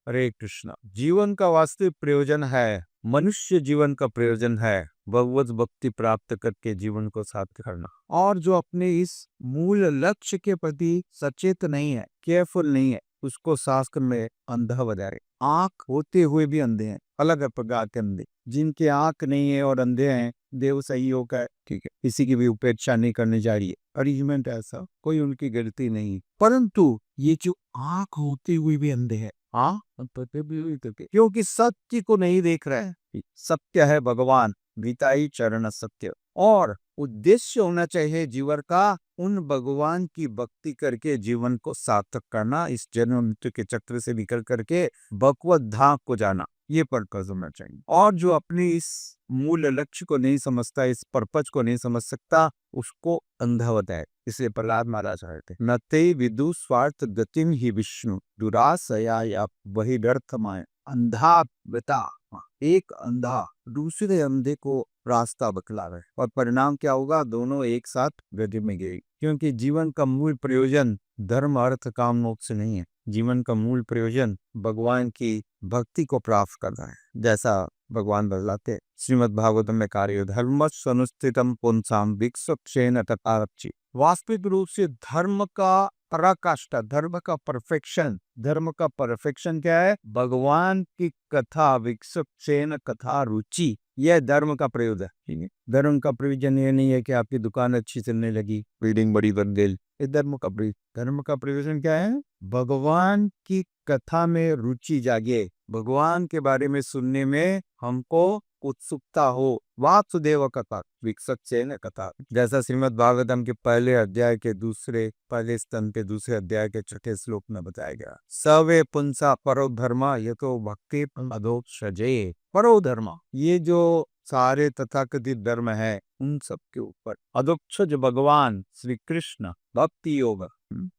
हरे कृष्णा। जीवन का वास्तविक प्रयोजन है, मनुष्य जीवन का प्रयोजन है भगवत भक्ति प्राप्त करके जीवन को सार्थक करना। और जो अपने इस मूल लक्ष्य के प्रति सचेत नहीं है, केयरफुल नहीं है, उसको शास्त्र में अंधा बताए। आंख होते हुए भी अंधे हैं, अलग अलग प्रकार के अंधे। जिनके आंख नहीं है और अंधे हैं, देव सहयोग है, ठीक है, किसी की भी उपेक्षा नहीं करनी चाहिए। अरेंजमेंट ऐसा, कोई उनकी गलती नहीं। परंतु ये जो आंख होते हुए भी अंधे हैं, हाँ, क्योंकि सत्य को नहीं देख रहे हैं। सत्य है भगवान, गीता ही चरण सत्य। और उद्देश्य होना चाहिए जीवन का उन भगवान की भक्ति करके जीवन को सार्थक करना, इस जन्म मृत्यु के चक्र से निकल करके भगवत धाम को जाना, ये पर्पज होना चाहिए। और जो अपनी इस मूल लक्ष्य को नहीं समझता, इस पर्पज को नहीं समझ सकता, उसको अंधा बताए। इसे प्रहलाद महाराज कहते हैं, न ते विदु स्वार्थ गतिम ही विष्णु दुरासया या वही व्यर्थमाय। अंधा बता, एक अंधा दूसरे अंधे को रास्ता बतला रहे, और परिणाम क्या होगा? दोनों एक साथ गड्ढे में गए। क्योंकि जीवन का मूल प्रयोजन धर्म अर्थ काम मोक्ष नहीं है। जीवन का मूल प्रयोजन भगवान की भक्ति को प्राप्त करना है। जैसा भगवान बतलाते श्रीमद् भागवतम में, कार्य धर्म अनुष्ठितम पुंसाम विक्षेन तथारक्षि। वास्तविक रूप से धर्म का पराकाष्ठा, धर्म का परफेक्शन, धर्म का परफेक्शन क्या है? भगवान की कथा, विक्षेन कथा रुचि, यह धर्म का प्रयोजन है। ठीक है, धर्म का प्रयोजन ये नहीं है कि आपकी दुकान अच्छी चलने लगी, बिल्डिंग बड़ी बन गई। ये धर्म का धर्म का प्रयोजन क्या है? भगवान की कथा में रुचि जागे, भगवान के बारे में सुनने में हमको उत्सुकता हो। वासुदेव कथा विक्षेन कथा, जैसा श्रीमद् भागवतम के पहले अध्याय के पहले स्तंभ के दूसरे अध्याय के छठे श्लोक में बताया गया। सवे पुंसा परो धर्म ये तो भक्ति अधोक्षजे। परो धर्म, ये जो सारे तथाकथित धर्म है, उन सब के ऊपर अधोक्षज भगवान श्री कृष्ण भक्ति योग,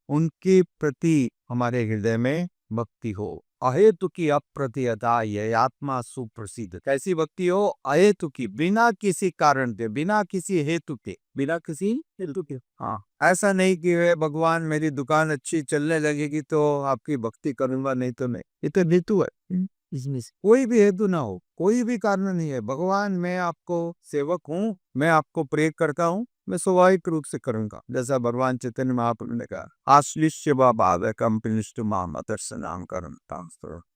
उनके प्रति हमारे हृदय में भक्ति हो। अहेतु की अप्रतिहता, यह आत्मा सुप्रसिद्ध। कैसी भक्ति हो? अहेतु की, बिना किसी कारण के, बिना किसी हेतु के, बिना किसी हेतु के। हाँ, ऐसा नहीं कि भगवान मेरी दुकान अच्छी चलने लगेगी तो आपकी भक्ति करूंगा, नहीं तो नहीं। ये तो हेतु है, इसमें कोई भी हेतु ना हो, कोई भी कारण नहीं है। भगवान मैं आपको सेवक हूँ, मैं आपको प्रे करता हूँ, मैं स्वाभाविक रूप से करूंगा। जैसा भगवान चैतन्य महाप्रभु ने कहा, आश्लिष्य भाव कंपनिष्ठ माम दर्शनाम करम।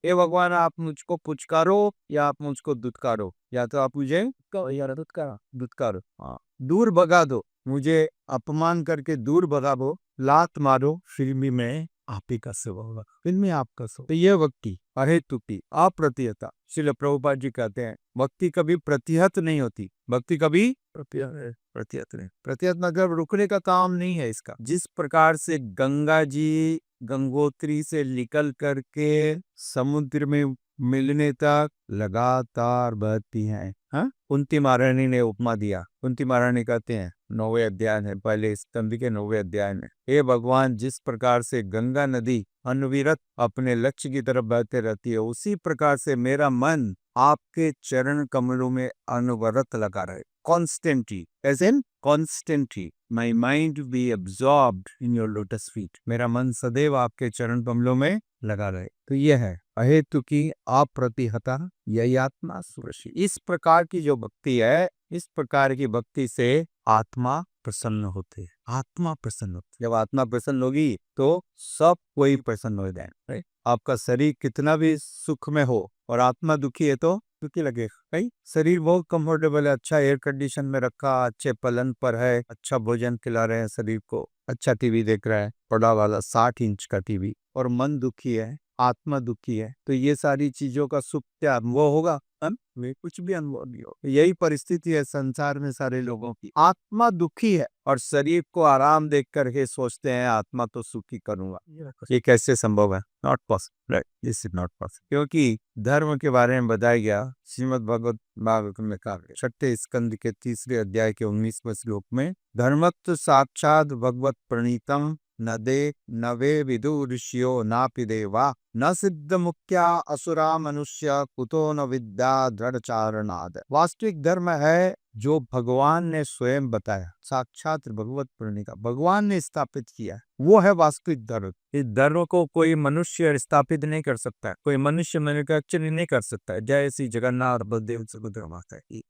ये भगवान आप मुझको पुचकारो या आप मुझको दुत्कारो, या तो आप मुझे दुत्कारो, हाँ, दूर भगा दो, मुझे अपमान करके दूर भगा दो, लात मारो, फिर भी मैं आप ही का सेवा होगा, फिर मैं आपका सेवा। तो यह भक्ति अहेतु की अप्रतिहता। श्रील प्रभुपाद जी कहते हैं, भक्ति कभी प्रतिहत नहीं होती, भक्ति कभी प्रतिहत नहीं। प्रतिहत मतलब रुकने का काम नहीं है इसका। जिस प्रकार से गंगा जी गंगोत्री से निकल करके समुद्र में मिलने तक लगातार बहती हैं, हाँ? कुंती महारानी ने उपमा दिया। कुंती महारानी कहते हैं 9वें अध्याय है, पहले स्तंभ के 9वें अध्याय में, हे भगवान, जिस प्रकार से गंगा नदी अनविरत अपने लक्ष्य की तरफ बहते रहती है, उसी प्रकार से मेरा मन आपके चरण कमलों में अनवरत लगा रहे, constantly, as in constantly my mind be absorbed in your lotus feet. मेरा मन सदैव आपके चरण कमलों में लगा रहे। तो यह है अहेतु की अप्रतिहता, यही आत्मा सुरक्षित। इस प्रकार की जो भक्ति है, इस प्रकार की भक्ति से आत्मा प्रसन्न होते, आत्मा प्रसन्न होती। जब आत्मा प्रसन्न होगी तो सब कोई प्रसन्न हो जाए। आपका शरीर कितना भी सुख में हो और आत्मा दुखी है तो दुखी लगेगा। भाई शरीर बहुत कंफर्टेबल है, अच्छा एयर कंडीशन में रखा, अच्छे पलंग पर है, अच्छा भोजन खिला रहे हैं शरीर को, अच्छा टीवी देख रहा है, बड़ा वाला 60 इंच का टीवी, और मन दुखी है, आत्मा दुखी है, तो ये सारी चीजों का सुख क्या अनुभव होगा? में कुछ भी अनुभव नहीं हो। यही परिस्थिति है संसार में सारे लोगों की। आत्मा दुखी है और शरीर को आराम देख करके सोचते हैं आत्मा तो सुखी करूंगा। ये कैसे संभव है? Not possible, right, this is not possible. क्योंकि धर्म के बारे में बताया गया श्रीमद् भागवत में कहा गया, छठे स्कंद के 3 अध्याय के 19वें श्लोक में, धर्मत्व साक्षात भगवत प्रणीतम न दे नवे विदु ऋषियो नापि देवा न सिद्ध मुख्या असुरा मनुष्य कुतो न विद्या दृढ़ चारणाद। वास्तविक धर्म है जो भगवान ने स्वयं बताया, साक्षात भगवत प्रणिका भगवान ने स्थापित किया, वो है वास्तविक धर्म। इस धर्म को कोई मनुष्य स्थापित नहीं कर सकता है, कोई मनुष्य मैन्युफैक्चर नहीं कर सकता है। जय श्री जगन्नाथ बलदेव सुभद्रा माता की।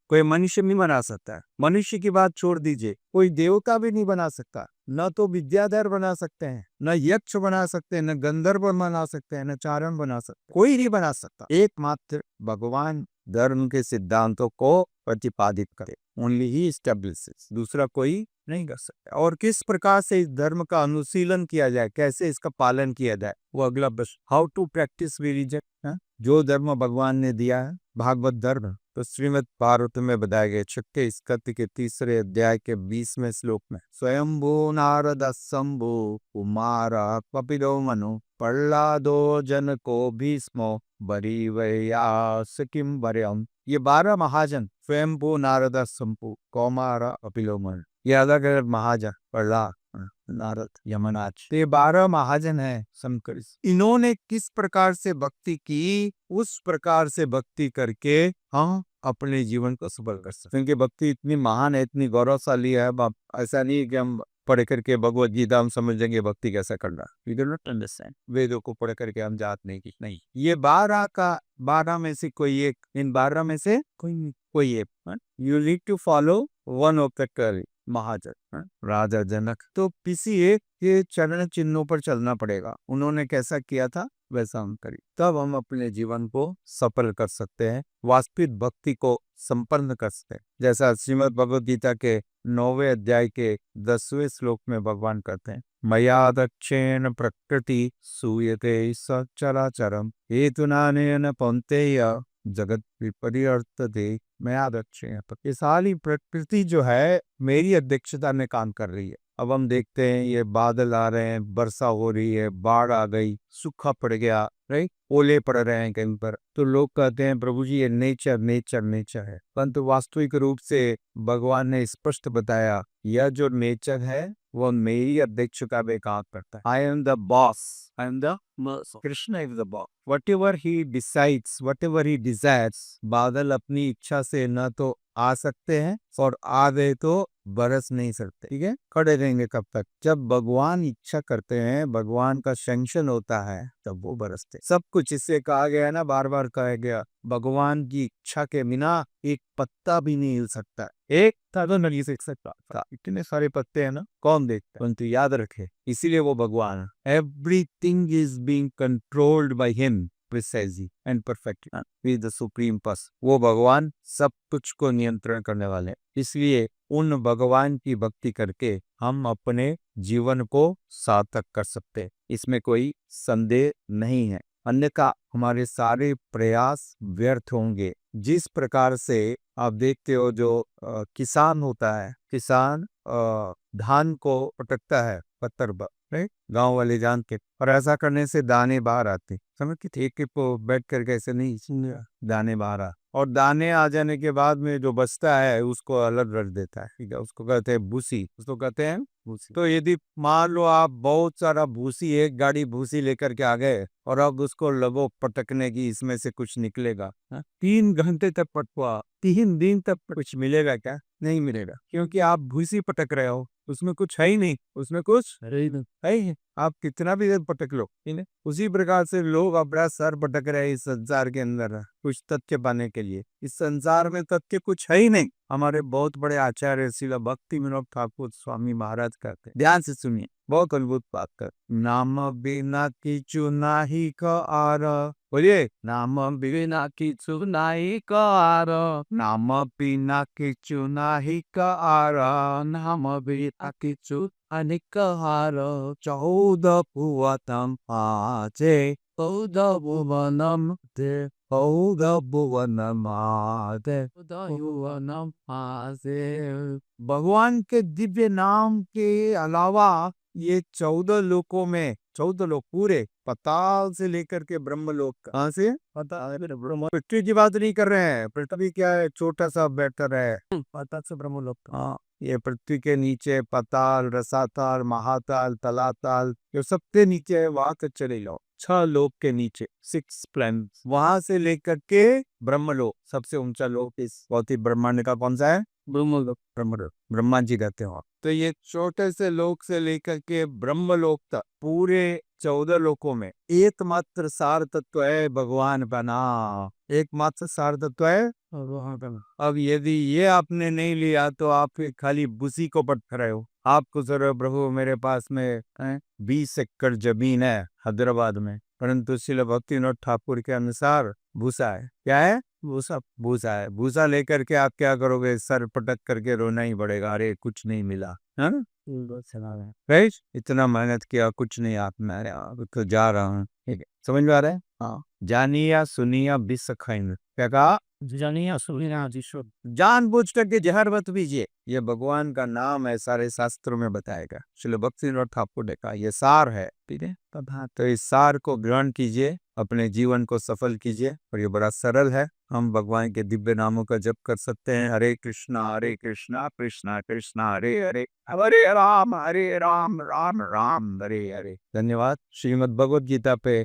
कोई मनुष्य नहीं बना सकता है। मनुष्य की बात छोड़ दीजिए, कोई देवता भी नहीं बना सकता। न तो विद्याधर बना सकते हैं, न यक्ष बना सकते हैं, न गंधर्व बना सकते हैं, न चारण बना सकते, कोई नहीं बना सकता। एकमात्र भगवान धर्म के सिद्धांतों को प्रतिपादित करे, ओनली ही एस्टैब्लिशेस, दूसरा कोई नहीं कर सकता। और किस प्रकार से इस धर्म का अनुशीलन किया जाए, कैसे इसका पालन किया जाए, वो अगला प्रश्न। हाउ टू प्रैक्टिस रिलीजन, जो धर्म भगवान ने दिया है, भागवत धर्म, तो श्रीमद् भागवत में बताए गए 6 स्कंद के 3 अध्याय के 20वें श्लोक में, स्वयंभू नारद शंभु कुमार कपिलो मनु प्रहलादो जनको भीष्मो बरीवयास किम वरयम। ये 12 महाजन, स्वयंभू नारद शंभु कुमार कपिलो मनु, ये अलग अलग महाजन, प्रहलाद, नारद, यमराज, ये 12 महाजन है शंकर। इन्होंने किस प्रकार से भक्ति की, उस प्रकार से भक्ति करके हम अपने जीवन को सफल कर सकते हैं। क्योंकि भक्ति इतनी महान है, इतनी गौरवशाली है। ऐसा नहीं है कि हम पढ़ करके भगवत गीता हम समझेंगे भक्ति कैसा करना। We do not understand. वेदों को पढ़ करके हम जात नहीं की, नहीं। ये 12 में से कोई एक, इन 12 में से कोई एक, you need to follow one of the mahajan, Raja Janak. तो किसी एक के चरण चिन्हों पर चलना पड़ेगा। उन्होंने कैसा किया था वैसा हम करें, तब हम अपने जीवन को सफल कर सकते हैं, वास्तविक भक्ति को संपन्न कर सकते हैं। जैसा श्रीमद् भगवद गीता के 9वें अध्याय के 10वें श्लोक में भगवान कहते हैं, मया दक्षेण प्रकृति सूयते सचराचरम हेतुनानेन कौन्तेय जगत विपर्यर्थते मया दक्षेण। ये सारी प्रकृति जो है मेरी अध्यक्षता में काम कर रही है। अब हम देखते हैं ये बादल आ रहे हैं, वर्षा हो रही है, बाढ़ आ गई, सूखा पड़ गया, राइट, ओले पड़ रहे हैं कहीं पर, तो लोग कहते हैं प्रभु जी ये नेचर नेचर नेचर है। परंतु वास्तविक रूप से भगवान ने स्पष्ट बताया, यह जो नेचर है वो मेरी अध्यक्षता में काम करता है। I am the boss, I am the Krishna is the boss. Whatever he decides, whatever he desires, बादल अपनी इच्छा से न तो आ सकते हैं और आ गए तो बरस नहीं सकते, ठीक है, खड़े रहेंगे कब तक, जब भगवान इच्छा करते हैं, भगवान का सैंक्शन होता है, तब वो बरसते। सब कुछ इससे कहा गया है ना, बार बार कहा गया, भगवान की इच्छा के बिना एक पत्ता भी नहीं हिल सकता, एक तो नहीं सीख सकता। इतने सारे पत्ते हैं ना, कौन देखता है, परंतु याद रखे, इसीलिए वो भगवान है। Everything is being controlled by him precisely and perfectly with the supreme person. वो भगवान सब कुछ को नियंत्रण करने वाले हैं। इसलिए उन भगवान की भक्ति करके हम अपने जीवन को सार्थक कर सकते हैं, इसमें कोई संदेह नहीं है। अन्यथा हमारे सारे प्रयास व्यर्थ होंगे। जिस प्रकार से आप देखते हो, जो किसान होता है, किसान धान को पटकता है पत्थर पर, गांव वाले जानते, और ऐसा करने से दाने बाहर आते। समझ के ठेके को बैठ कर कैसे नहीं, दाने बाहर आ, और दाने आ जाने के बाद में जो बचता है उसको अलग रख देता है, ठीक है, उसको कहते हैं भूसी, उसको कहते हैं भूसी। तो यदि मान लो आप बहुत सारा भूसी, एक गाड़ी भूसी लेकर के आ गए और अब उसको लगो पटकने की, इसमें से कुछ निकलेगा? 3 घंटे तक पटवा, 3 दिन तक कुछ मिलेगा क्या? नहीं मिलेगा, क्योंकि आप भूसी पटक रहे हो, उसमें कुछ है ही नहीं, उसमें कुछ है ही, आप कितना भी देर पटक लो, ठीक है। उसी प्रकार से लोग अपना सर पटक रहे हैं इस संसार के अंदर कुछ तथ्य पाने के लिए। इस संसार में तथ्य कुछ है ही नहीं। हमारे बहुत बड़े आचार्य श्रील भक्ति विनोद ठाकुर स्वामी महाराज कहते हैं, ध्यान से सुनिए, बहुत अद्भुत बात कर, नाम बिना किचु नाही कार, बोलिए, नाम बिना किचु नाही कार, नाम बिना किचु नाही कार, नाम बिना किचु अनिक हार, 14 भुवनम आजे, 14 भुवनम दे, 14 भुवनम आदे, 14 भुवनम आजे। भगवान के दिव्य नाम के अलावा ये 14 लोकों में, 14 लोक पूरे, पाताल से लेकर के ब्रह्मलोक, कहाँ से? ब्रह्म, पृथ्वी की बात नहीं कर रहे हैं। पृथ्वी क्या है, छोटा सा बेहतर है, पाताल से ब्रह्मलोक। हाँ, ये पृथ्वी के नीचे पाताल, रसाताल, महाताल, तलाताल, जो सबसे नीचे है, वहां तक चले जाओ। 6 लोक के नीचे, 6 प्लैनेट, वहां से लेकर के ब्रह्मलोक, सबसे ऊंचा लोक इस भौतिक ब्रह्मांड का कौन सा है? ब्रह्मलोक। ब्रह्मलोक, ब्रह्मा जी रहते हो। तो ये छोटे से लोक से लेकर के ब्रह्मलोक तक पूरे 14 लोकों में एकमात्र सार तत्व है भगवान का नाम, एकमात्र सार तत्व है भगवान का नाम। अब यदि ये आपने नहीं लिया तो आप खाली बुसी को पट रहे हो। आपको जरा प्रभु मेरे पास में 20 एकड़ जमीन है हैदराबाद में, परंतु श्रील भक्तिनाथ ठाकुर के अनुसार भूसा है। क्या है? भूसा। भूसा है। भूसा लेकर के आप क्या करोगे? सर पटक करके रोना ही पड़ेगा, अरे कुछ नहीं मिला, है ना? राइट, इतना मेहनत किया कुछ नहीं, आप मैं तो जा रहा हूँ। ठीक है, समझ में आ रहा है? हाँ, जानिया सुनिया बिस खैन, क्या कहा? जानिया सुनिया जिसो, जान बूझ करके जहर मत पीजिए, ये भगवान का नाम है, सारे शास्त्रों में बताएगा। श्रील भक्तिनाथ ठाकुर ने कहा ये सार है, ठीक है? तो इस सार को ग्रहण कीजिए, अपने जीवन को सफल कीजिए, और ये बड़ा सरल है। हम भगवान के दिव्य नामों का जप कर सकते हैं। हरे कृष्णा कृष्णा कृष्णा हरे हरे, हरे राम राम राम हरे हरे। धन्यवाद। श्रीमद् भगवद गीता पे